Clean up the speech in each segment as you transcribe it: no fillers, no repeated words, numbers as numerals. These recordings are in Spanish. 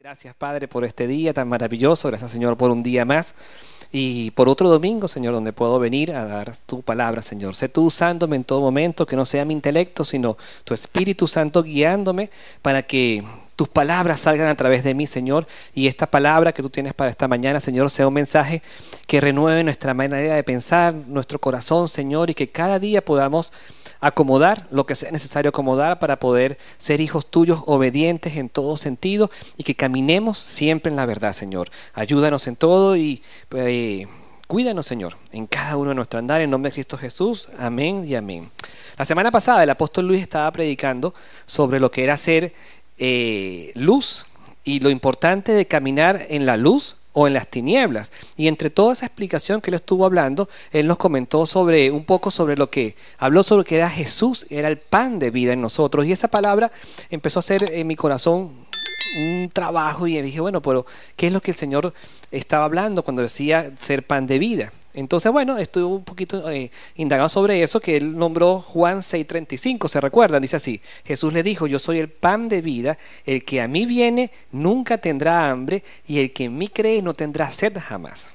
Gracias, Padre, por este día tan maravilloso. Gracias, Señor, por un día más y por otro domingo, Señor, donde puedo venir a dar tu palabra, Señor. Sé tú usándome en todo momento, que no sea mi intelecto, sino tu Espíritu Santo guiándome para que tus palabras salgan a través de mí, Señor, y esta palabra que tú tienes para esta mañana, Señor, sea un mensaje que renueve nuestra manera de pensar, nuestro corazón, Señor, y que cada día podamos acomodar lo que sea necesario acomodar para poder ser hijos tuyos obedientes en todo sentido y que caminemos siempre en la verdad, Señor. Ayúdanos en todo y cuídanos, Señor, en cada uno de nuestro andar, en nombre de Cristo Jesús. Amén y amén. La semana pasada el apóstol Luis estaba predicando sobre lo que era ser luz y lo importante de caminar en la luz o en las tinieblas. Y entre toda esa explicación que él estuvo hablando, él nos comentó un poco sobre lo que habló sobre que era Jesús, era el pan de vida en nosotros. Y esa palabra empezó a hacer en mi corazón un trabajo y dije, bueno, pero ¿qué es lo que el Señor estaba hablando cuando decía ser pan de vida? Entonces, bueno, estuve un poquito indagando sobre eso, que él nombró Juan 6:35, ¿se recuerdan? Dice así: Jesús le dijo, yo soy el pan de vida, el que a mí viene nunca tendrá hambre, y el que en mí cree no tendrá sed jamás.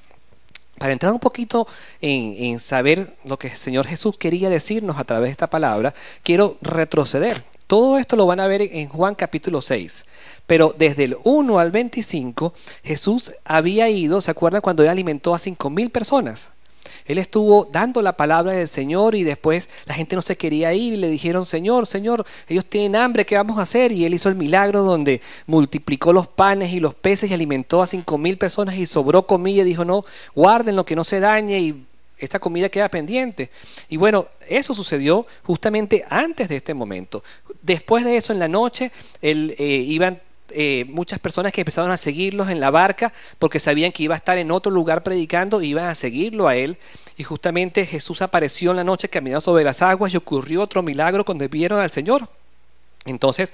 Para entrar un poquito en saber lo que el Señor Jesús quería decirnos a través de esta palabra, quiero retroceder. Todo esto lo van a ver en Juan capítulo 6, pero desde el 1 al 25 Jesús había ido, ¿se acuerdan cuando él alimentó a 5,000 personas? Él estuvo dando la palabra del Señor y después la gente no se quería ir y le dijeron, Señor, Señor, ellos tienen hambre, ¿qué vamos a hacer? Y él hizo el milagro donde multiplicó los panes y los peces y alimentó a 5,000 personas y sobró comida y dijo, no, guarden lo que no se dañe y esta comida queda pendiente. Y bueno, eso sucedió justamente antes de este momento. Después de eso, en la noche, iban muchas personas que empezaron a seguirlos en la barca porque sabían que iba a estar en otro lugar predicando, iban a seguirlo a él. Y justamente Jesús apareció en la noche caminando sobre las aguas y ocurrió otro milagro cuando vieron al Señor. Entonces,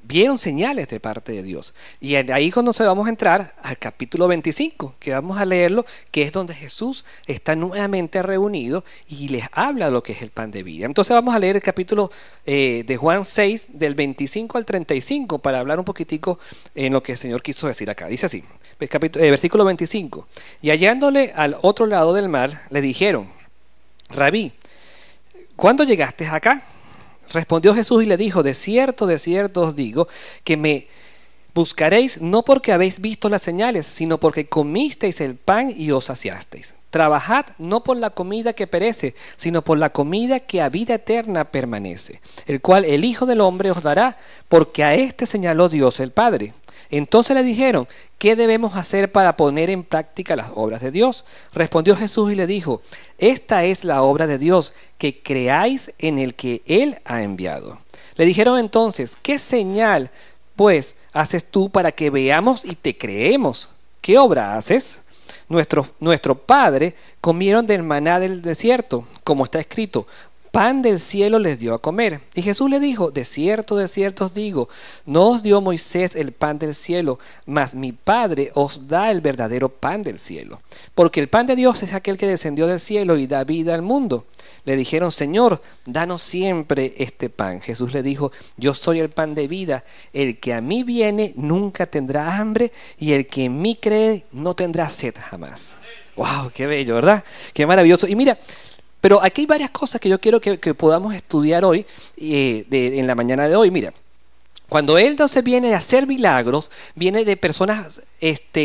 vieron señales de parte de Dios. Y ahí cuando vamos a entrar al capítulo 25, que vamos a leerlo, que es donde Jesús está nuevamente reunido y les habla de lo que es el pan de vida. Entonces vamos a leer el capítulo de Juan 6, del 25 al 35, para hablar un poquitico en lo que el Señor quiso decir acá. Dice así, versículo 25. Y hallándole al otro lado del mar, le dijeron, Rabí, ¿cuándo llegaste acá? Respondió Jesús y le dijo, de cierto os digo, que me buscaréis no porque habéis visto las señales, sino porque comisteis el pan y os saciasteis. Trabajad no por la comida que perece, sino por la comida que a vida eterna permanece, el cual el Hijo del Hombre os dará, porque a éste señaló Dios el Padre. Entonces le dijeron, ¿qué debemos hacer para poner en práctica las obras de Dios? Respondió Jesús y le dijo, esta es la obra de Dios, que creáis en el que Él ha enviado. Le dijeron entonces, ¿qué señal pues haces tú para que veamos y te creemos? ¿Qué obra haces? Nuestro padre comieron del maná del desierto, como está escrito, pan del cielo les dio a comer. Y Jesús le dijo, de cierto os digo, no os dio Moisés el pan del cielo, mas mi Padre os da el verdadero pan del cielo. Porque el pan de Dios es aquel que descendió del cielo y da vida al mundo. Le dijeron, Señor, danos siempre este pan. Jesús le dijo, yo soy el pan de vida. El que a mí viene nunca tendrá hambre, y el que en mí cree no tendrá sed jamás. ¡Wow! ¡Qué bello!, ¿verdad? ¡Qué maravilloso! Y mira, pero aquí hay varias cosas que yo quiero que podamos estudiar hoy, en la mañana de hoy. Mira, cuando Él entonces viene a hacer milagros, viene de personas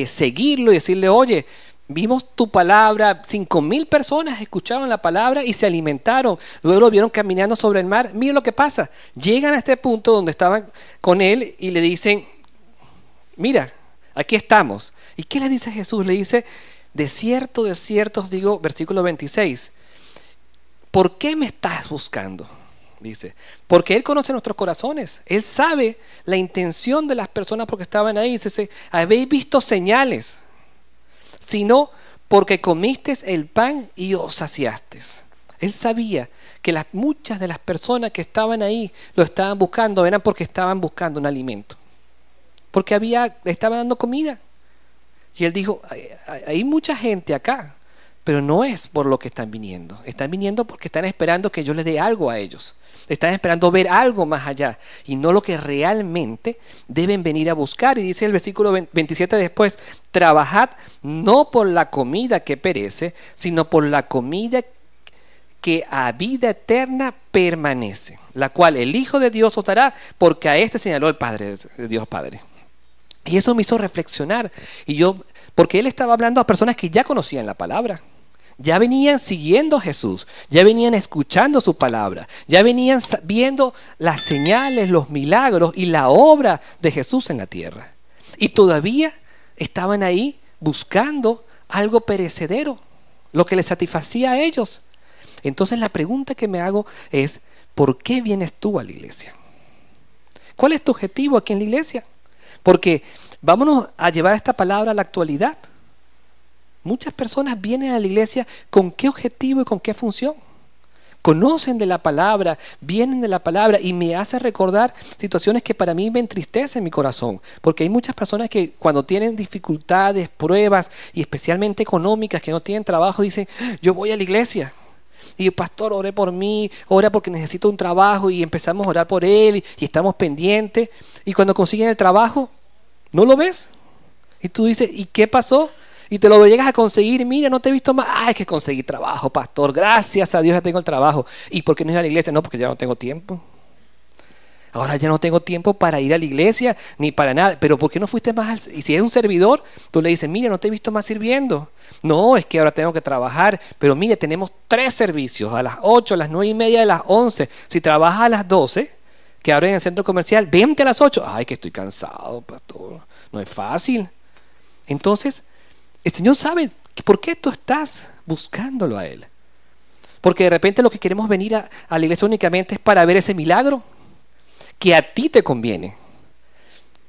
seguirlo y decirle, oye, vimos tu palabra, 5,000 personas escucharon la palabra y se alimentaron. Luego lo vieron caminando sobre el mar. Mira lo que pasa. Llegan a este punto donde estaban con Él y le dicen, mira, aquí estamos. ¿Y qué le dice Jesús? Le dice, de cierto os digo, versículo 26. ¿Por qué me estás buscando? Dice, porque Él conoce nuestros corazones. Él sabe la intención de las personas porque estaban ahí. Dice, habéis visto señales, sino porque comisteis el pan y os saciasteis. Él sabía que muchas de las personas que estaban ahí lo estaban buscando, eran porque estaban buscando un alimento. Porque le estaba dando comida. Y Él dijo, hay mucha gente acá, Pero no es por lo que están viniendo. Están viniendo porque están esperando que yo les dé algo a ellos. Están esperando ver algo más allá y no lo que realmente deben venir a buscar. Y dice el versículo 27 después: trabajad no por la comida que perece, sino por la comida que a vida eterna permanece, la cual el Hijo de Dios os dará, porque a este señaló el Padre, el Dios Padre. Y eso me hizo reflexionar. Porque él estaba hablando a personas que ya conocían la palabra. Ya venían siguiendo a Jesús, ya venían escuchando su palabra, ya venían viendo las señales, los milagros y la obra de Jesús en la tierra. Y todavía estaban ahí buscando algo perecedero, lo que les satisfacía a ellos. Entonces la pregunta que me hago es: ¿por qué vienes tú a la iglesia? ¿Cuál es tu objetivo aquí en la iglesia? Porque vámonos a llevar esta palabra a la actualidad. Muchas personas vienen a la iglesia ¿con qué objetivo y con qué función? Conocen de la palabra, vienen de la palabra, y me hace recordar situaciones que para mí me entristecen mi corazón. Porque hay muchas personas que cuando tienen dificultades, pruebas, y especialmente económicas, que no tienen trabajo, dicen: yo voy a la iglesia. Y el pastor, ore por mí, ora porque necesito un trabajo, y empezamos a orar por él y estamos pendientes. Y cuando consiguen el trabajo, no lo ves. Y tú dices: ¿y qué pasó? Y te lo llegas a conseguir: mira, no te he visto más. Hay que conseguir trabajo, pastor. Gracias a Dios ya tengo el trabajo. ¿Y por qué no ir a la iglesia? No, porque ya no tengo tiempo. Ahora ya no tengo tiempo para ir a la iglesia ni para nada. ¿Pero por qué no fuiste más? Y si es un servidor, tú le dices: mira, no te he visto más sirviendo. No, es que ahora tengo que trabajar. Pero mire, tenemos 3 servicios: a las 8, a las 9:30, a las 11. Si trabajas a las 12, que abren el centro comercial, vente a las 8. Ay, que estoy cansado, pastor. No es fácil. Entonces, el Señor sabe por qué tú estás buscándolo a Él. Porque de repente lo que queremos venir a la iglesia únicamente es para ver ese milagro que a ti te conviene.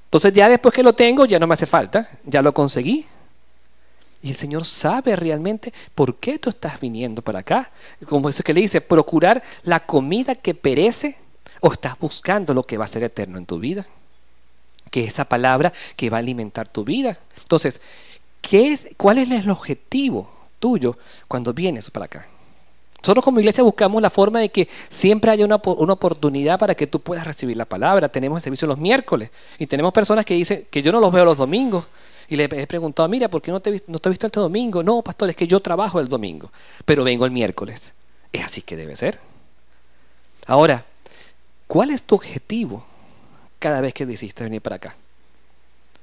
Entonces ya después que lo tengo, ya no me hace falta, ya lo conseguí. Y el Señor sabe realmente por qué tú estás viniendo para acá. Como eso que le dice: procurar la comida que perece, o estás buscando lo que va a ser eterno en tu vida. Que es esa palabra que va a alimentar tu vida. Entonces, ¿cuál es el objetivo tuyo cuando vienes para acá? Nosotros como iglesia buscamos la forma de que siempre haya una oportunidad para que tú puedas recibir la palabra. Tenemos el servicio los miércoles y tenemos personas que dicen que yo no los veo los domingos. Y le he preguntado: mira, ¿por qué no te he visto este domingo? No, pastor, es que yo trabajo el domingo, pero vengo el miércoles. Es así que debe ser. Ahora, ¿cuál es tu objetivo cada vez que decidiste venir para acá?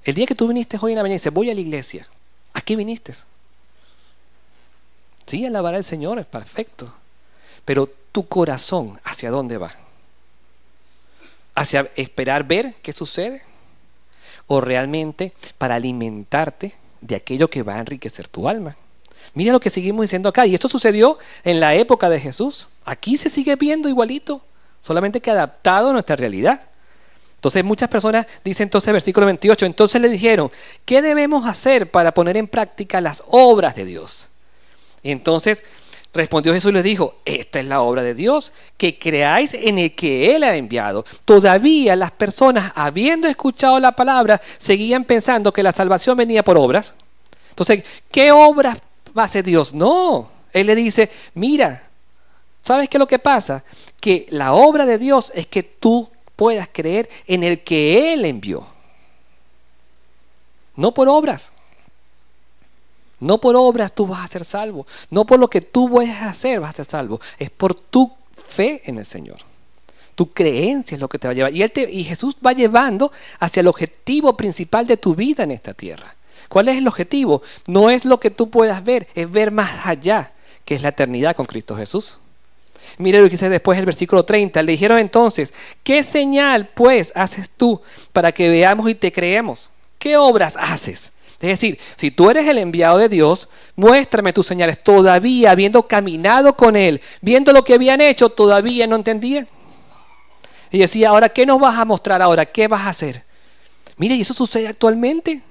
El día que tú viniste hoy en la mañana y dices: voy a la iglesia, ¿a qué viniste? Sí, alabar al Señor, es perfecto. Pero tu corazón, ¿hacia dónde va? ¿Hacia esperar ver qué sucede? ¿O realmente para alimentarte de aquello que va a enriquecer tu alma? Mira lo que seguimos diciendo acá. Y esto sucedió en la época de Jesús. Aquí se sigue viendo igualito, solamente que adaptado a nuestra realidad. Entonces muchas personas dicen, entonces versículo 28, entonces le dijeron: ¿qué debemos hacer para poner en práctica las obras de Dios? Y entonces respondió Jesús y les dijo: esta es la obra de Dios, que creáis en el que Él ha enviado. Todavía las personas, habiendo escuchado la palabra, seguían pensando que la salvación venía por obras. Entonces, ¿qué obras va a hacer Dios? No, Él le dice: mira, ¿sabes qué es lo que pasa? Que la obra de Dios es que tú puedas creer en el que Él envió. No por obras. No por obras tú vas a ser salvo. No por lo que tú vayas a hacer vas a ser salvo. Es por tu fe en el Señor. Tu creencia es lo que te va a llevar. Y Jesús va llevando hacia el objetivo principal de tu vida en esta tierra. ¿Cuál es el objetivo? No es lo que tú puedas ver, es ver más allá, que es la eternidad con Cristo Jesús. Mire lo que dice después el versículo 30. Le dijeron entonces: ¿qué señal pues haces tú para que veamos y te creemos? ¿Qué obras haces? Es decir, si tú eres el enviado de Dios, muéstrame tus señales. Todavía habiendo caminado con Él, viendo lo que habían hecho, todavía no entendía. Y decía: ahora, ¿qué nos vas a mostrar ahora? ¿Qué vas a hacer? Mire, y eso sucede actualmente.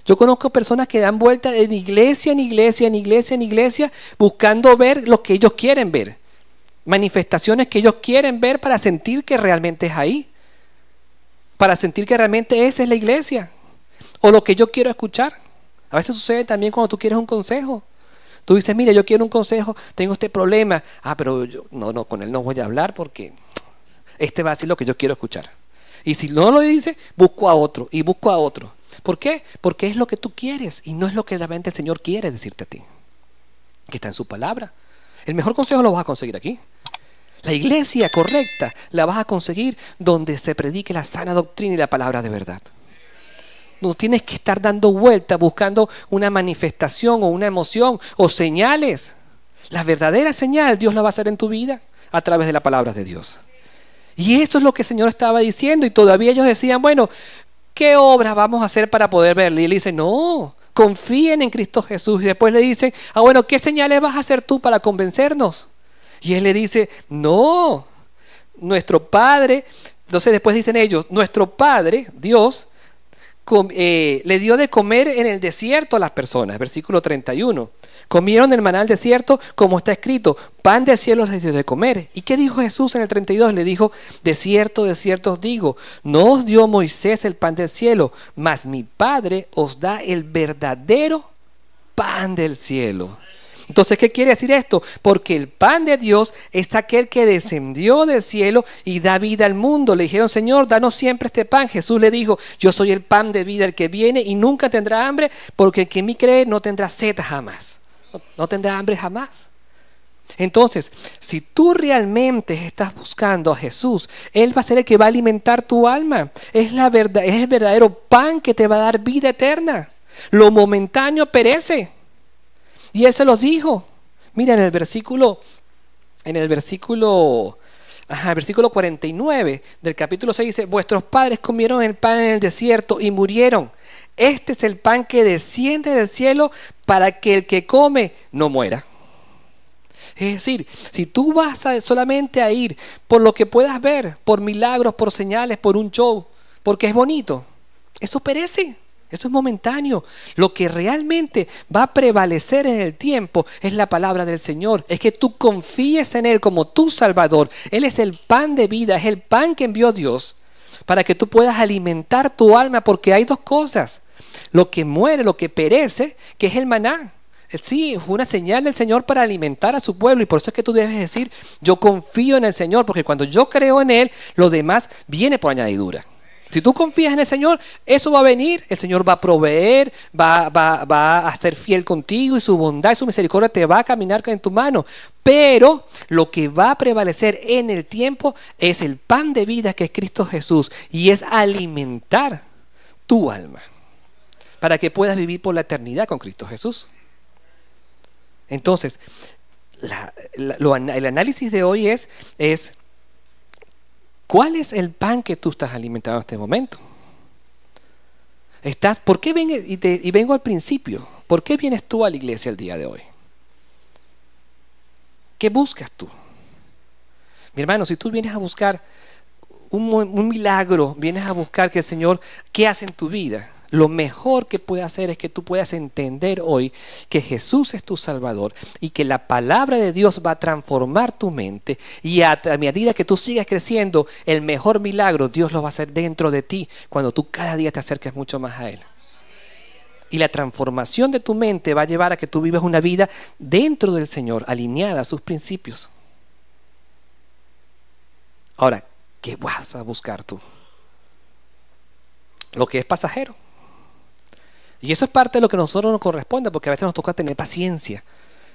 Yo conozco personas que dan vueltas en iglesia, en iglesia, en iglesia, en iglesia, buscando ver lo que ellos quieren ver. Manifestaciones que ellos quieren ver para sentir que realmente es ahí. Para sentir que realmente esa es la iglesia. O lo que yo quiero escuchar. A veces sucede también cuando tú quieres un consejo. Tú dices, mira, yo quiero un consejo, tengo este problema. Ah, pero yo, no, con él no voy a hablar porque este va a decir lo que yo quiero escuchar. Y si no lo dice, busco a otro y busco a otro. ¿Por qué? Porque es lo que tú quieres y no es lo que realmente el Señor quiere decirte a ti, que está en su palabra. El mejor consejo lo vas a conseguir aquí. La iglesia correcta la vas a conseguir donde se predique la sana doctrina y la palabra de verdad. No tienes que estar dando vueltas buscando una manifestación o una emoción o señales. La verdadera señal Dios la va a hacer en tu vida a través de la palabra de Dios. Y eso es lo que el Señor estaba diciendo, y todavía ellos decían, bueno, ¿qué obras vamos a hacer para poder verle? Y él dice, no, confíen en Cristo Jesús. Y después le dicen, bueno, ¿qué señales vas a hacer tú para convencernos? Y él le dice, no, nuestro Padre. Entonces después dicen ellos, nuestro Padre, Dios, le dio de comer en el desierto a las personas. Versículo 31. Comieron el maná del desierto, como está escrito, pan del cielo les dio de comer. ¿Y qué dijo Jesús en el 32? Le dijo, de cierto os digo, no os dio Moisés el pan del cielo, mas mi Padre os da el verdadero pan del cielo. Entonces, ¿qué quiere decir esto? Porque el pan de Dios es aquel que descendió del cielo y da vida al mundo. Le dijeron, Señor, danos siempre este pan. Jesús le dijo, yo soy el pan de vida, el que viene y nunca tendrá hambre, porque el que en mí cree no tendrá sed jamás. No tendrá hambre jamás. Entonces, si tú realmente estás buscando a Jesús, Él va a ser el que va a alimentar tu alma. Es la verdad, es el verdadero pan que te va a dar vida eterna. Lo momentáneo perece. Y Él se los dijo. Mira, en el versículo 49 del capítulo 6 dice, vuestros padres comieron el pan en el desierto y murieron. Este es el pan que desciende del cielo para que el que come no muera. Es decir, si tú vas solamente a ir por lo que puedas ver, por milagros, por señales, por un show, porque es bonito, eso perece. Eso es momentáneo. Lo que realmente va a prevalecer en el tiempo es la palabra del Señor. Es que tú confíes en Él como tu Salvador. Él es el pan de vida, es el pan que envió Dios para que tú puedas alimentar tu alma, porque hay dos cosas. Lo que muere, lo que perece, que es el maná. Sí, fue una señal del Señor para alimentar a su pueblo, y por eso es que tú debes decir, yo confío en el Señor, porque cuando yo creo en Él, lo demás viene por añadidura. Si tú confías en el Señor, eso va a venir. El Señor va a proveer, va a ser fiel contigo, y su bondad y su misericordia te va a caminar en tu mano. Pero lo que va a prevalecer en el tiempo es el pan de vida, que es Cristo Jesús, y es alimentar tu alma para que puedas vivir por la eternidad con Cristo Jesús. Entonces, el análisis de hoy es ¿cuál es el pan que tú estás alimentando en este momento? ¿Por qué y vengo al principio? ¿Por qué vienes tú a la iglesia el día de hoy? ¿Qué buscas tú? Mi hermano, si tú vienes a buscar un milagro, vienes a buscar que el Señor, ¿qué hace en tu vida? Lo mejor que puede hacer es que tú puedas entender hoy que Jesús es tu Salvador y que la palabra de Dios va a transformar tu mente, y a medida que tú sigas creciendo, el mejor milagro Dios lo va a hacer dentro de ti cuando tú cada día te acerques mucho más a Él. Y la transformación de tu mente va a llevar a que tú vivas una vida dentro del Señor, alineada a sus principios. Ahora, ¿qué vas a buscar tú? Lo que es pasajero. Y eso es parte de lo que a nosotros nos corresponde, porque a veces nos toca tener paciencia,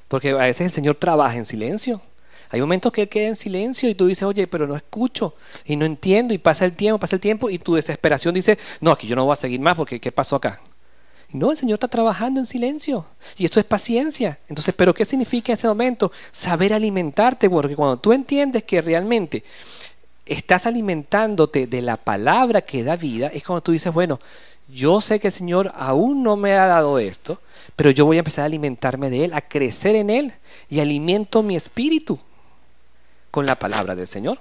porque a veces el Señor trabaja en silencio. Hay momentos que Él queda en silencio y tú dices, oye, pero no escucho y no entiendo, y pasa el tiempo y tu desesperación dice, no, aquí yo no voy a seguir más porque ¿qué pasó acá? No, el Señor está trabajando en silencio, y eso es paciencia. Entonces, ¿pero qué significa en ese momento? Saber alimentarte, porque cuando tú entiendes que realmente estás alimentándote de la palabra que da vida, es cuando tú dices, bueno, yo sé que el Señor aún no me ha dado esto, pero yo voy a empezar a alimentarme de Él, a crecer en Él, y alimento mi espíritu con la palabra del Señor.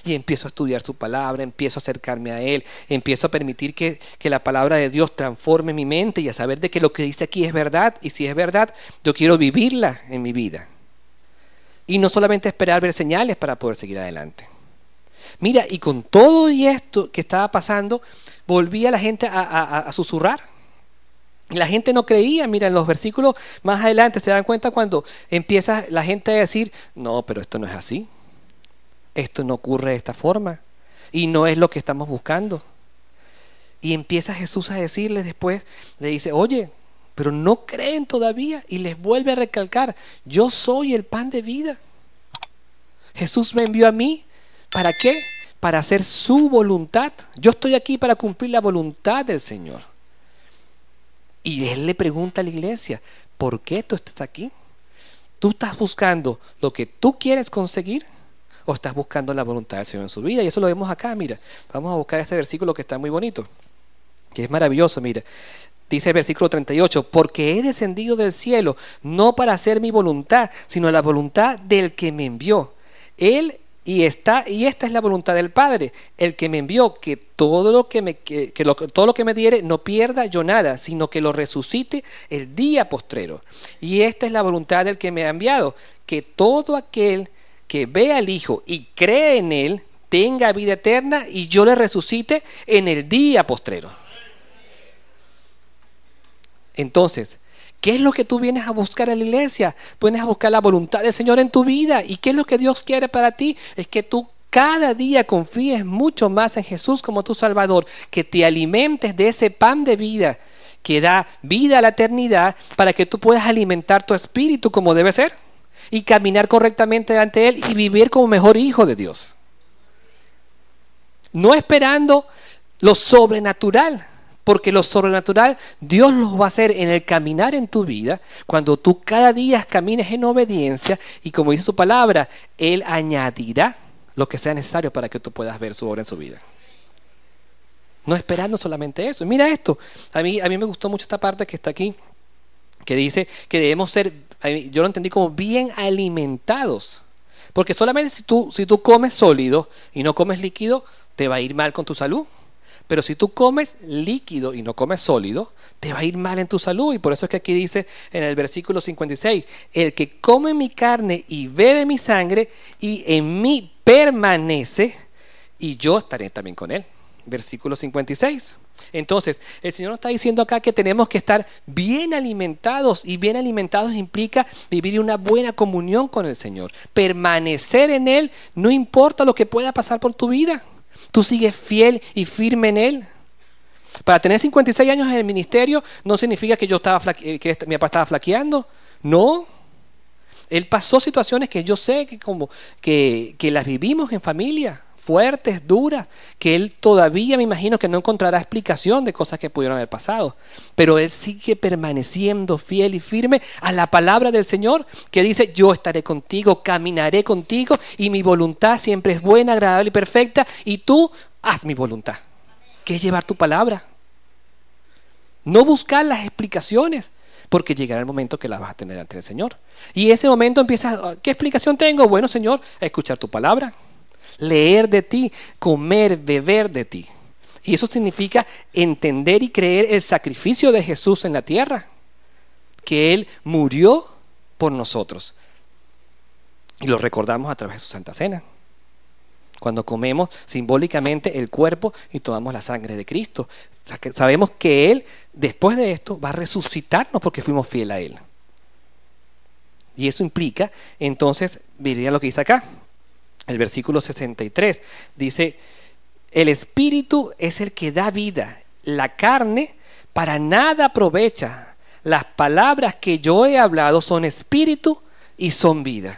Y empiezo a estudiar su palabra, empiezo a acercarme a Él, empiezo a permitir que la palabra de Dios transforme mi mente, y a saber de que lo que dice aquí es verdad, y si es verdad, yo quiero vivirla en mi vida. Y no solamente esperar ver señales para poder seguir adelante. Mira, y con todo y esto que estaba pasando, volvía la gente a susurrar. La gente no creía. Mira, en los versículos más adelante se dan cuenta cuando empieza la gente a decir, no, pero esto no es así. Esto no ocurre de esta forma. Y no es lo que estamos buscando. Y empieza Jesús a decirles después, le dice, oye, pero no creen todavía. Y les vuelve a recalcar, yo soy el pan de vida. Jesús me envió a mí, ¿para qué? Para hacer su voluntad. Yo estoy aquí para cumplir la voluntad del Señor. Y Él le pregunta a la iglesia, ¿por qué tú estás aquí? ¿Tú estás buscando lo que tú quieres conseguir? ¿O estás buscando la voluntad del Señor en su vida? Y eso lo vemos acá, mira. Vamos a buscar este versículo que está muy bonito, que es maravilloso, mira. Dice el versículo 38, porque he descendido del cielo, no para hacer mi voluntad, sino la voluntad del que me envió. Y esta es la voluntad del Padre, el que me envió, que todo lo que me diere no pierda yo nada, sino que lo resucite el día postrero. Y esta es la voluntad del que me ha enviado, que todo aquel que ve al Hijo y cree en Él tenga vida eterna y yo le resucite en el día postrero. Entonces, ¿qué es lo que tú vienes a buscar en la iglesia? Vienes a buscar la voluntad del Señor en tu vida. ¿Y qué es lo que Dios quiere para ti? Es que tú cada día confíes mucho más en Jesús como tu Salvador, que te alimentes de ese pan de vida que da vida a la eternidad para que tú puedas alimentar tu espíritu como debe ser y caminar correctamente ante Él y vivir como mejor hijo de Dios. No esperando lo sobrenatural, porque lo sobrenatural Dios lo va a hacer en el caminar en tu vida, cuando tú cada día camines en obediencia y como dice su palabra, Él añadirá lo que sea necesario para que tú puedas ver su obra en su vida. No esperando solamente eso. Mira esto, a mí me gustó mucho esta parte que está aquí, que dice que debemos ser, yo lo entendí como bien alimentados, porque solamente si tú comes sólido y no comes líquido, te va a ir mal con tu salud. Pero si tú comes líquido y no comes sólido, te va a ir mal en tu salud. Y por eso es que aquí dice en el versículo 56, el que come mi carne y bebe mi sangre y en mí permanece, y yo estaré también con él. Versículo 56. Entonces, el Señor nos está diciendo acá que tenemos que estar bien alimentados, y bien alimentados implica vivir una buena comunión con el Señor. Permanecer en Él, no importa lo que pueda pasar por tu vida. Tú sigues fiel y firme en Él. Para tener 56 años en el ministerio no significa que que mi papá estaba flaqueando. No. Él pasó situaciones que yo sé que las vivimos en familia, fuertes, duras, que él todavía me imagino que no encontrará explicación de cosas que pudieron haber pasado. Pero él sigue permaneciendo fiel y firme a la palabra del Señor, que dice, yo estaré contigo, caminaré contigo, y mi voluntad siempre es buena, agradable y perfecta, y tú haz mi voluntad, que es llevar tu palabra. No buscar las explicaciones, porque llegará el momento que las vas a tener ante el Señor. Y ese momento empiezas, ¿qué explicación tengo? Bueno, Señor, a escuchar tu palabra, leer de ti, comer, beber de ti. Y eso significa entender y creer el sacrificio de Jesús en la tierra, que Él murió por nosotros. Y lo recordamos a través de su Santa Cena, cuando comemos simbólicamente el cuerpo y tomamos la sangre de Cristo. Sabemos que Él, después de esto, va a resucitarnos porque fuimos fieles a Él. Y eso implica, entonces, vería lo que dice acá. El versículo 63 dice, el Espíritu es el que da vida, la carne para nada aprovecha. Las palabras que yo he hablado son espíritu y son vida.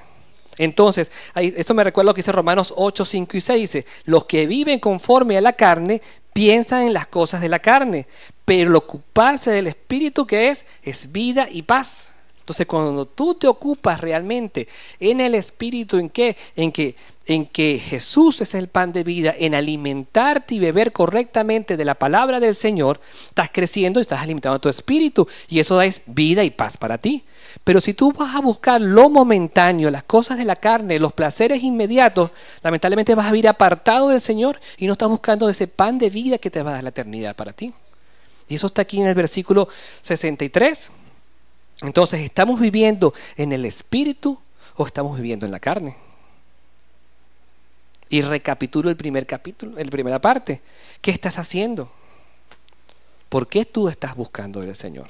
Entonces, esto me recuerda lo que dice Romanos 8, 5 y 6. Dice, los que viven conforme a la carne piensan en las cosas de la carne, pero el ocuparse del Espíritu, que es vida y paz. Entonces, cuando tú te ocupas realmente en el Espíritu, ¿en qué? En que Jesús es el pan de vida, en alimentarte y beber correctamente de la palabra del Señor, estás creciendo y estás alimentando tu espíritu, y eso es vida y paz para ti. Pero si tú vas a buscar lo momentáneo, las cosas de la carne, los placeres inmediatos, lamentablemente vas a vivir apartado del Señor y no estás buscando ese pan de vida que te va a dar la eternidad para ti. Y eso está aquí en el versículo 63. Entonces, ¿estamos viviendo en el Espíritu o estamos viviendo en la carne? Y recapitulo el primer capítulo, la primera parte. ¿Qué estás haciendo? ¿Por qué tú estás buscando del Señor?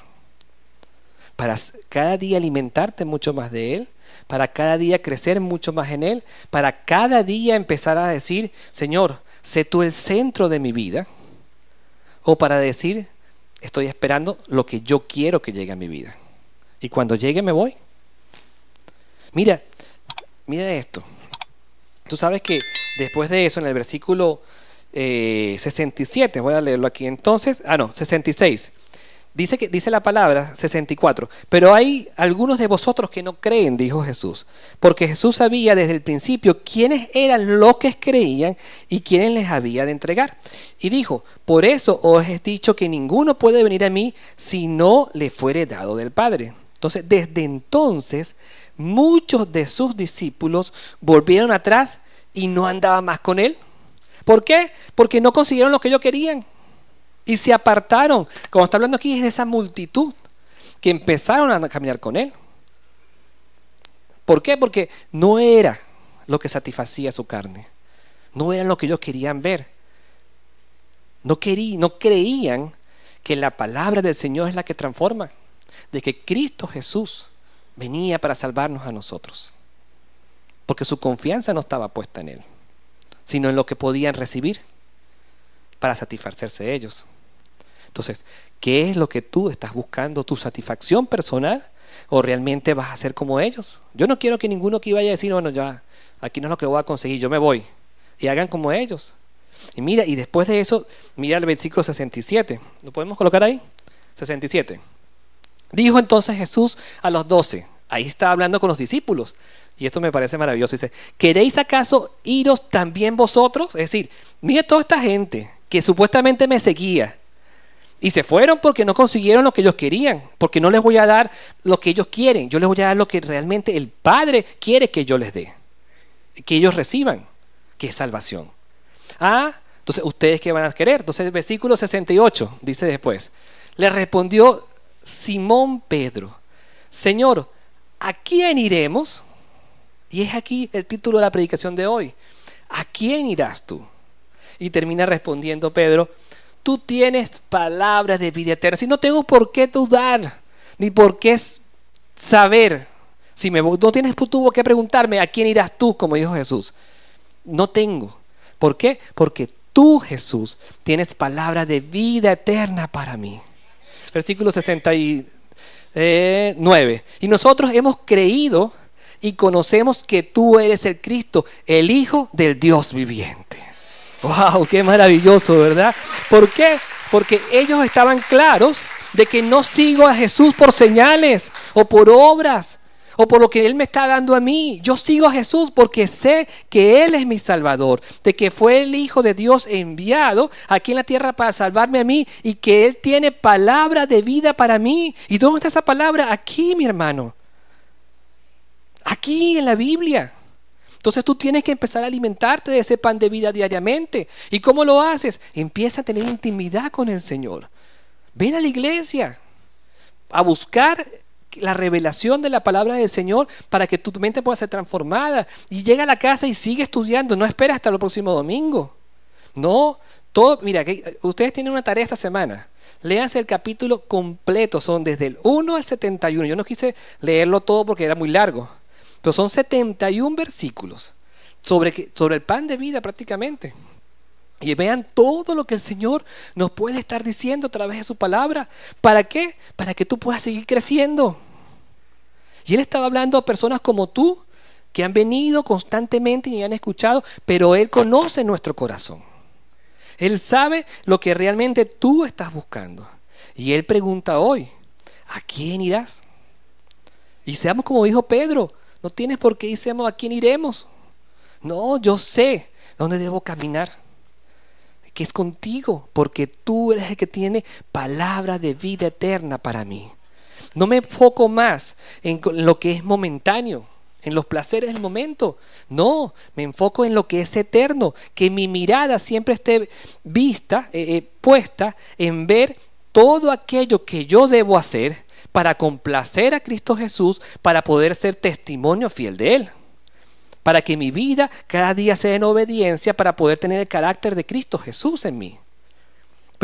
para cada día alimentarte mucho más de Él, para cada día crecer mucho más en Él, para cada día empezar a decir, Señor, sé tú el centro de mi vida, o para decir, estoy esperando lo que yo quiero que llegue a mi vida. Y cuando llegue me voy. Mira esto. Tú sabes que después de eso, en el versículo 67, voy a leerlo aquí entonces, 66. Dice la palabra 64, pero hay algunos de vosotros que no creen, dijo Jesús, porque Jesús sabía desde el principio quiénes eran los que creían y quiénes les había de entregar. Y dijo, por eso os he dicho que ninguno puede venir a mí si no le fuere dado del Padre. Entonces, desde entonces, muchos de sus discípulos volvieron atrás y no andaban más con Él. ¿Por qué? Porque no consiguieron lo que ellos querían. Y se apartaron. Como está hablando aquí es de esa multitud que empezaron a caminar con Él. ¿Por qué? Porque no era lo que satisfacía su carne. No era lo que ellos querían ver. No creían que la palabra del Señor es la que transforma. De que Cristo Jesús venía para salvarnos a nosotros. Porque su confianza no estaba puesta en Él, sino en lo que podían recibir para satisfacerse ellos. Entonces, ¿qué es lo que tú estás buscando? ¿Tu satisfacción personal? ¿O realmente vas a ser como ellos? Yo no quiero que ninguno aquí vaya a decir, bueno, ya, aquí no es lo que voy a conseguir, yo me voy. Y hagan como ellos. Y mira, y después de eso, mira el versículo 67. ¿Lo podemos colocar ahí? 67. Dijo entonces Jesús a los 12. Ahí está hablando con los discípulos. Y esto me parece maravilloso. Dice, ¿queréis acaso iros también vosotros? Es decir, mira toda esta gente que supuestamente me seguía. Y se fueron porque no consiguieron lo que ellos querían. Porque no les voy a dar lo que ellos quieren. Yo les voy a dar lo que realmente el Padre quiere que yo les dé. Que ellos reciban. Que es salvación. Entonces, ¿ustedes qué van a querer? Entonces, el versículo 68 dice después. Le respondió Simón Pedro. Señor, ¿a quién iremos? Y es aquí el título de la predicación de hoy. ¿A quién irás tú? Y termina respondiendo Pedro. Tú tienes palabras de vida eterna. Si no tengo por qué dudar, ni por qué saber. No tienes tú que preguntarme a quién irás tú, como dijo Jesús. No tengo. ¿Por qué? Porque tú, Jesús, tienes palabras de vida eterna para mí. Versículo 69. Y nosotros hemos creído y conocemos que tú eres el Cristo, el Hijo del Dios viviente. ¡Wow! ¡Qué maravilloso!, ¿verdad? ¿Por qué? Porque ellos estaban claros de que no sigo a Jesús por señales o por obras o por lo que Él me está dando a mí. Yo sigo a Jesús porque sé que Él es mi Salvador, de que fue el Hijo de Dios enviado aquí en la tierra para salvarme a mí y que Él tiene palabra de vida para mí. ¿Y dónde está esa palabra? Aquí, mi hermano. Aquí en la Biblia. Entonces tú tienes que empezar a alimentarte de ese pan de vida diariamente. ¿Y cómo lo haces? Empieza a tener intimidad con el Señor. Ven a la iglesia a buscar la revelación de la palabra del Señor para que tu mente pueda ser transformada. Y llega a la casa y sigue estudiando. No esperes hasta el próximo domingo. No, mira, ustedes tienen una tarea esta semana. Léanse el capítulo completo. Son desde el 1 al 71. Yo no quise leerlo todo porque era muy largo. Pero son 71 versículos sobre el pan de vida prácticamente. Y vean todo lo que el Señor nos puede estar diciendo a través de su palabra. ¿Para qué? Para que tú puedas seguir creciendo. Y Él estaba hablando a personas como tú, que han venido constantemente y han escuchado, pero Él conoce nuestro corazón. Él sabe lo que realmente tú estás buscando. Y Él pregunta hoy, ¿a quién irás? Y seamos como dijo Pedro, no tienes por qué decirnos a quién iremos. No, yo sé dónde debo caminar. Que es contigo, porque tú eres el que tiene palabra de vida eterna para mí. No me enfoco más en lo que es momentáneo, en los placeres del momento. No, me enfoco en lo que es eterno. Que mi mirada siempre esté puesta en ver todo aquello que yo debo hacer para complacer a Cristo Jesús, para poder ser testimonio fiel de Él. Para que mi vida cada día sea en obediencia, para poder tener el carácter de Cristo Jesús en mí.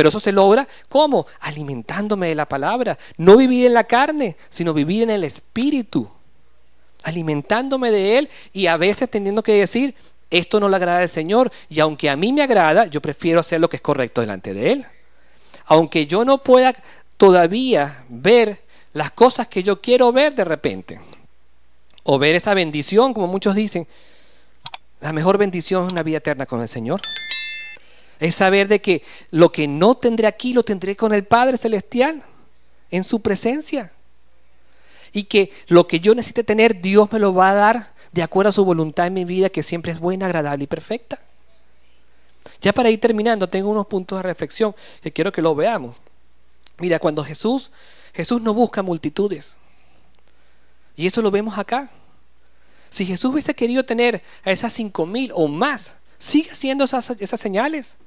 Pero eso se logra, ¿cómo? Alimentándome de la palabra. No vivir en la carne, sino vivir en el Espíritu. Alimentándome de Él y a veces teniendo que decir, esto no le agrada al Señor. Y aunque a mí me agrada, yo prefiero hacer lo que es correcto delante de Él. Aunque yo no pueda todavía ver las cosas que yo quiero ver de repente. O ver esa bendición, como muchos dicen. La mejor bendición es una vida eterna con el Señor. Es saber de que lo que no tendré aquí lo tendré con el Padre Celestial, en su presencia. Y que lo que yo necesite tener, Dios me lo va a dar de acuerdo a su voluntad en mi vida, que siempre es buena, agradable y perfecta. Ya para ir terminando, tengo unos puntos de reflexión que quiero que lo veamos. Mira, cuando Jesús no busca multitudes. Y eso lo vemos acá. Si Jesús hubiese querido tener a esas 5,000 o más, sigue haciendo esas señales,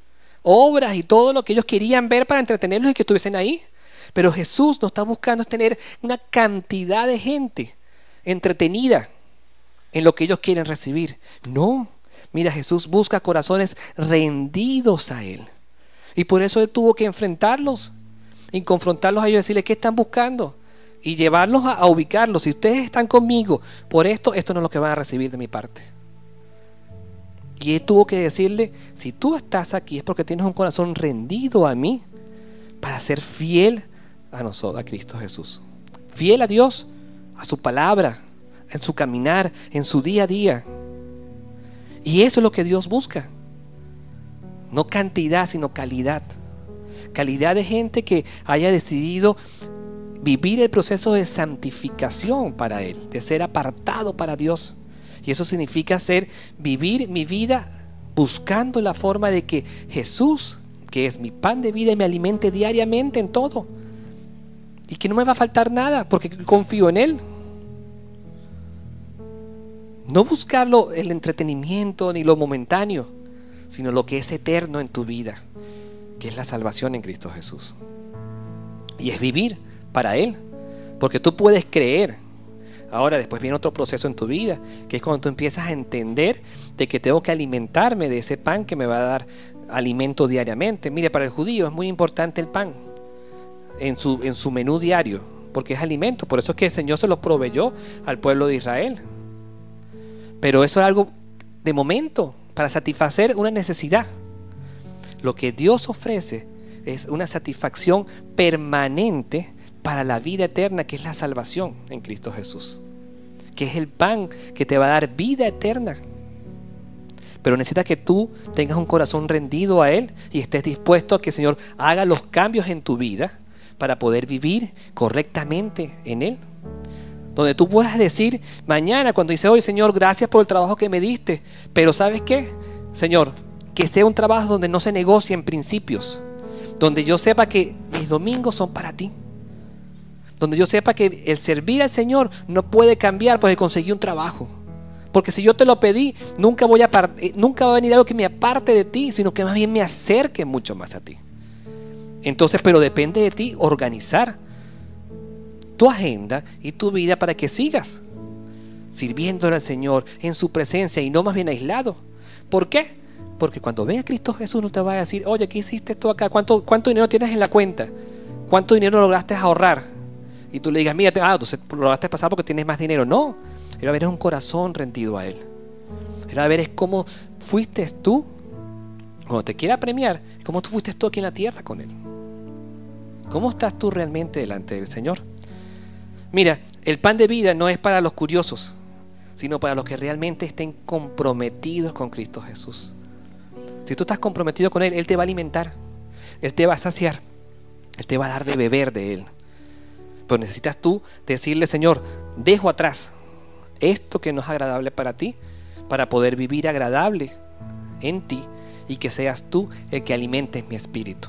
obras y todo lo que ellos querían ver para entretenerlos y que estuviesen ahí. Pero Jesús no está buscando tener una cantidad de gente entretenida en lo que ellos quieren recibir. No, mira, Jesús busca corazones rendidos a Él. Y por eso Él tuvo que enfrentarlos y confrontarlos a ellos y decirles, ¿qué están buscando? Y llevarlos a ubicarlos. Si ustedes están conmigo por esto no es lo que van a recibir de mi parte. Y Él tuvo que decirle, si tú estás aquí es porque tienes un corazón rendido a mí para ser fiel a nosotros, a Cristo Jesús. Fiel a Dios, a su palabra, en su caminar, en su día a día. Y eso es lo que Dios busca. No cantidad, sino calidad. Calidad de gente que haya decidido vivir el proceso de santificación para Él, de ser apartado para Dios. Y eso significa vivir mi vida buscando la forma de que Jesús, que es mi pan de vida, me alimente diariamente en todo. Y que no me va a faltar nada porque confío en Él. No buscarlo el entretenimiento ni lo momentáneo, sino lo que es eterno en tu vida, que es la salvación en Cristo Jesús. Y es vivir para Él, porque tú puedes creer. Ahora después viene otro proceso en tu vida, que es cuando tú empiezas a entender de que tengo que alimentarme de ese pan que me va a dar alimento diariamente. Mire, para el judío es muy importante el pan en su menú diario, porque es alimento. Por eso es que el Señor se lo proveyó al pueblo de Israel. Pero eso es algo de momento, para satisfacer una necesidad. Lo que Dios ofrece es una satisfacción permanente para la vida eterna, que es la salvación en Cristo Jesús, que es el pan que te va a dar vida eterna. Pero necesita que tú tengas un corazón rendido a Él y estés dispuesto a que el Señor haga los cambios en tu vida para poder vivir correctamente en Él. Donde tú puedas decir mañana cuando dice, oye Señor, gracias por el trabajo que me diste, pero ¿sabes qué? Señor, que sea un trabajo donde no se negocien principios, donde yo sepa que mis domingos son para ti, donde yo sepa que el servir al Señor no puede cambiar porque conseguí un trabajo, porque si yo te lo pedí, nunca va a venir algo que me aparte de ti, sino que más bien me acerque mucho más a ti. Entonces, pero depende de ti organizar tu agenda y tu vida para que sigas sirviéndole al Señor en su presencia y no más bien aislado. ¿Por qué? Porque cuando venga Cristo Jesús no te va a decir, oye, ¿qué hiciste tú acá? ¿Cuánto dinero tienes en la cuenta? ¿Cuánto dinero lograste ahorrar? Y tú le digas, mira, entonces lo lograste pasar porque tienes más dinero. No, Él va a ver es un corazón rendido a Él. Él va a ver es cómo fuiste tú, cuando te quiera premiar, cómo tú fuiste tú aquí en la tierra con Él. ¿Cómo estás tú realmente delante del Señor? Mira, el pan de vida no es para los curiosos, sino para los que realmente estén comprometidos con Cristo Jesús. Si tú estás comprometido con Él, Él te va a alimentar, Él te va a saciar, Él te va a dar de beber de Él. Pero necesitas tú decirle, Señor, dejo atrás esto que no es agradable para ti, para poder vivir agradable en ti y que seas tú el que alimentes mi espíritu.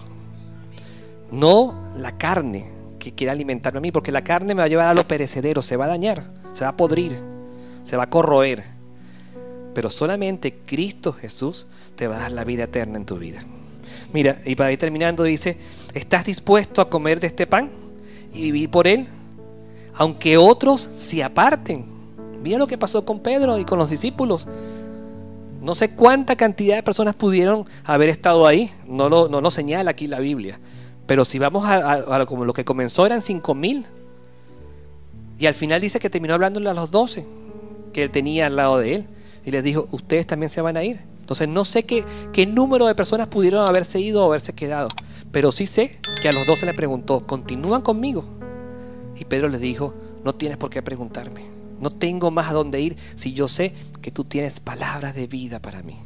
No la carne que quiere alimentarme a mí, porque la carne me va a llevar a lo perecedero, se va a dañar, se va a podrir, se va a corroer. Pero solamente Cristo Jesús te va a dar la vida eterna en tu vida. Mira, y para ir terminando dice, ¿estás dispuesto a comer de este pan y vivir por él? Aunque otros se aparten. Mira lo que pasó con Pedro y con los discípulos. No sé cuánta cantidad de personas pudieron haber estado ahí. No lo señala aquí la Biblia. Pero si vamos a como lo que comenzó eran 5,000. Y al final dice que terminó hablándole a los 12 que él tenía al lado de él. Y les dijo, ustedes también se van a ir. Entonces no sé qué número de personas pudieron haberse ido o haberse quedado. Pero sí sé que a los 12 le preguntó, ¿continúan conmigo? Y Pedro les dijo, no tienes por qué preguntarme. No tengo más a dónde ir si yo sé que tú tienes palabras de vida para mí.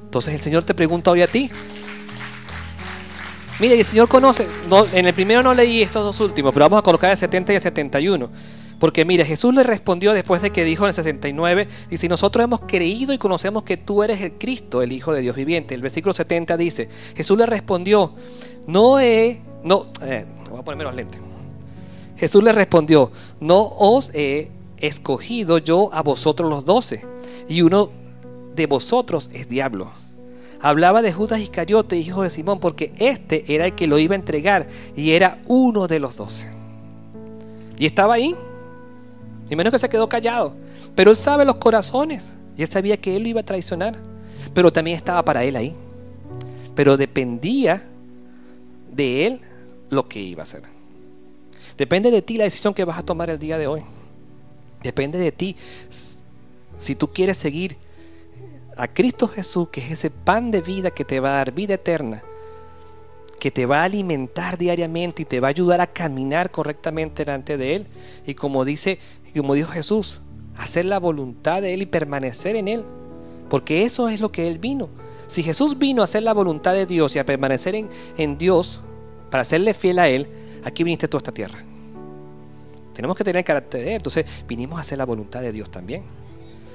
Entonces el Señor te pregunta hoy a ti. Mira, y el Señor conoce. No, en el primero no leí estos dos últimos, pero vamos a colocar el 70 y el 71. Porque mira, Jesús le respondió después de que dijo en el 69, dice, nosotros hemos creído y conocemos que tú eres el Cristo, el Hijo de Dios viviente. El versículo 70 dice, Jesús le respondió, voy a ponerme los lentes. Jesús le respondió, no os he escogido yo a vosotros los 12, y uno de vosotros es diablo. Hablaba de Judas Iscariote, hijo de Simón, porque este era el que lo iba a entregar y era uno de los 12. Y estaba ahí. Ni menos que se quedó callado. Pero él sabe los corazones. Y él sabía que él lo iba a traicionar. Pero también estaba para él ahí. Pero dependía de él lo que iba a hacer. Depende de ti la decisión que vas a tomar el día de hoy. Depende de ti. Si tú quieres seguir a Cristo Jesús, que es ese pan de vida que te va a dar vida eterna, que te va a alimentar diariamente y te va a ayudar a caminar correctamente delante de Él. Y como dijo Jesús, hacer la voluntad de Él y permanecer en Él. Porque eso es lo que Él vino. Si Jesús vino a hacer la voluntad de Dios y a permanecer en Dios, para serle fiel a Él, aquí viniste tú a esta tierra. Tenemos que tener el carácter de Él. Entonces vinimos a hacer la voluntad de Dios también.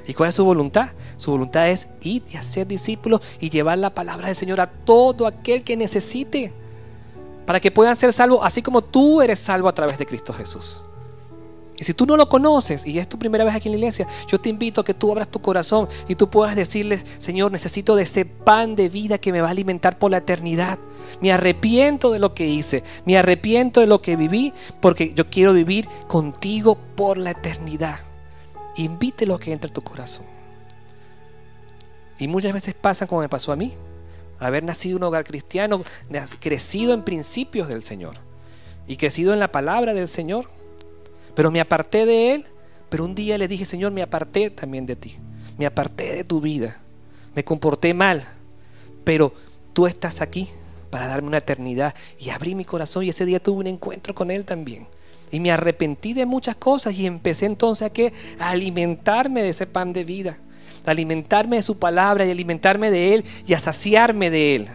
¿Y cuál es su voluntad? Su voluntad es ir y hacer discípulos y llevar la palabra del Señor a todo aquel que necesite, para que puedan ser salvos así como tú eres salvo a través de Cristo Jesús. Y si tú no lo conoces y es tu primera vez aquí en la iglesia, yo te invito a que tú abras tu corazón y tú puedas decirles, Señor, necesito de ese pan de vida que me va a alimentar por la eternidad. Me arrepiento de lo que hice, me arrepiento de lo que viví, porque yo quiero vivir contigo por la eternidad. Invítelo a que entre en tu corazón. Y muchas veces pasa como me pasó a mí, haber nacido en un hogar cristiano, crecido en principios del Señor y crecido en la palabra del Señor, pero me aparté de Él. Pero un día le dije, Señor, me aparté también de ti, me aparté de tu vida, me comporté mal, pero tú estás aquí para darme una eternidad. Y abrí mi corazón y ese día tuve un encuentro con Él también. Y me arrepentí de muchas cosas y empecé entonces a alimentarme de ese pan de vida, a alimentarme de su palabra y alimentarme de Él y a saciarme de Él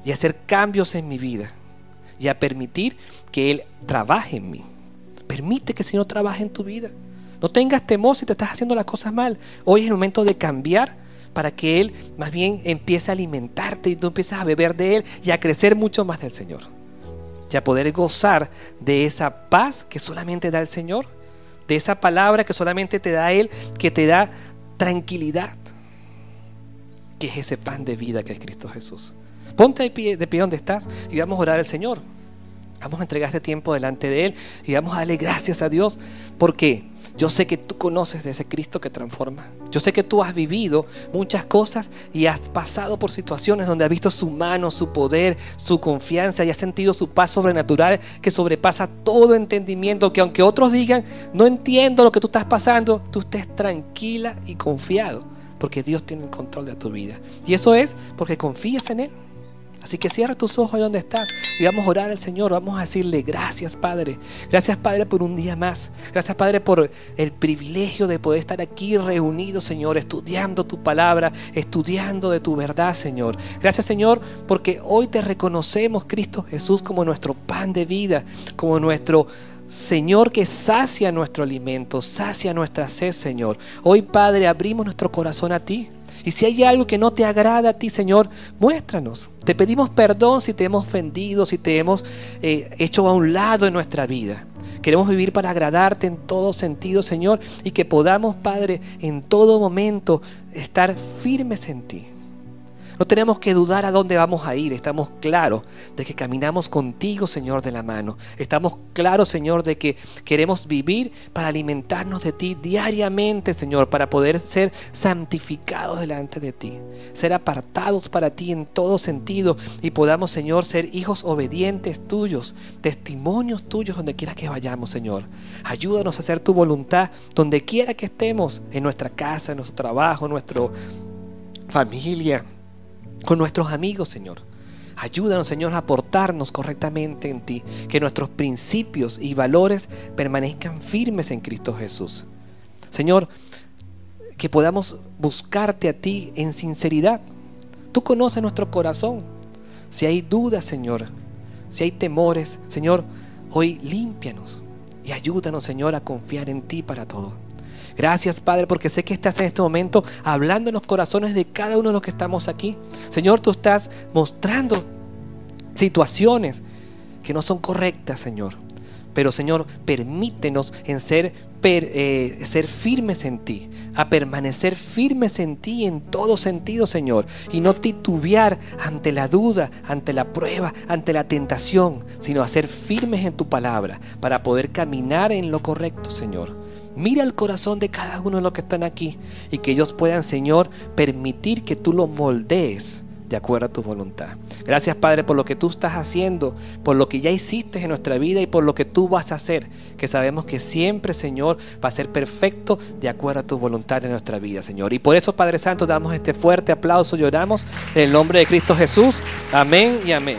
y a hacer cambios en mi vida y a permitir que Él trabaje en mí. Permite que el Señor trabaje en tu vida. No tengas temor si te estás haciendo las cosas mal. Hoy es el momento de cambiar para que Él más bien empiece a alimentarte y tú empiezas a beber de Él y a crecer mucho más del Señor. Y a poder gozar de esa paz que solamente da el Señor, de esa palabra que solamente te da Él, que te da tranquilidad, que es ese pan de vida que es Cristo Jesús. Ponte de pie donde estás y vamos a orar al Señor. Vamos a entregar este tiempo delante de Él y vamos a darle gracias a Dios, porque yo sé que tú conoces de ese Cristo que transforma. Yo sé que tú has vivido muchas cosas y has pasado por situaciones donde has visto su mano, su poder, su confianza y has sentido su paz sobrenatural que sobrepasa todo entendimiento. Que aunque otros digan, no entiendo lo que tú estás pasando, tú estés tranquila y confiado, porque Dios tiene el control de tu vida. Y eso es porque confías en Él. Así que cierra tus ojos ahí donde estás y vamos a orar al Señor. Vamos a decirle gracias, Padre. Gracias, Padre, por un día más. Gracias, Padre, por el privilegio de poder estar aquí reunidos, Señor, estudiando tu palabra, estudiando de tu verdad, Señor. Gracias, Señor, porque hoy te reconocemos, Cristo Jesús, como nuestro pan de vida, como nuestro Señor que sacia nuestro alimento, sacia nuestra sed, Señor. Hoy, Padre, abrimos nuestro corazón a ti. Y si hay algo que no te agrada a ti, Señor, muéstranos. Te pedimos perdón si te hemos ofendido, si te hemos hecho a un lado en nuestra vida. Queremos vivir para agradarte en todo sentido, Señor, y que podamos, Padre, en todo momento estar firmes en ti. No tenemos que dudar a dónde vamos a ir. Estamos claros de que caminamos contigo, Señor, de la mano. Estamos claros, Señor, de que queremos vivir para alimentarnos de ti diariamente, Señor, para poder ser santificados delante de ti, ser apartados para ti en todo sentido y podamos, Señor, ser hijos obedientes tuyos, testimonios tuyos donde quiera que vayamos, Señor. Ayúdanos a hacer tu voluntad donde quiera que estemos, en nuestra casa, en nuestro trabajo, en nuestra familia, con nuestros amigos, Señor. Ayúdanos, Señor, a portarnos correctamente en ti, que nuestros principios y valores permanezcan firmes en Cristo Jesús. Señor, que podamos buscarte a ti en sinceridad. Tú conoces nuestro corazón. Si hay dudas, Señor, si hay temores, Señor, hoy límpianos y ayúdanos, Señor, a confiar en ti para todo. Gracias, Padre, porque sé que estás en este momento hablando en los corazones de cada uno de los que estamos aquí. Señor, tú estás mostrando situaciones que no son correctas, Señor. Pero, Señor, permítenos en ser firmes en ti, a permanecer firmes en ti en todo sentido, Señor, y no titubear ante la duda, ante la prueba, ante la tentación, sino a ser firmes en tu palabra para poder caminar en lo correcto, Señor. Mira el corazón de cada uno de los que están aquí y que ellos puedan, Señor, permitir que tú los moldees de acuerdo a tu voluntad. Gracias, Padre, por lo que tú estás haciendo, por lo que ya hiciste en nuestra vida y por lo que tú vas a hacer, que sabemos que siempre, Señor, va a ser perfecto de acuerdo a tu voluntad en nuestra vida, Señor. Y por eso, Padre Santo, damos este fuerte aplauso y oramos en el nombre de Cristo Jesús. Amén y amén.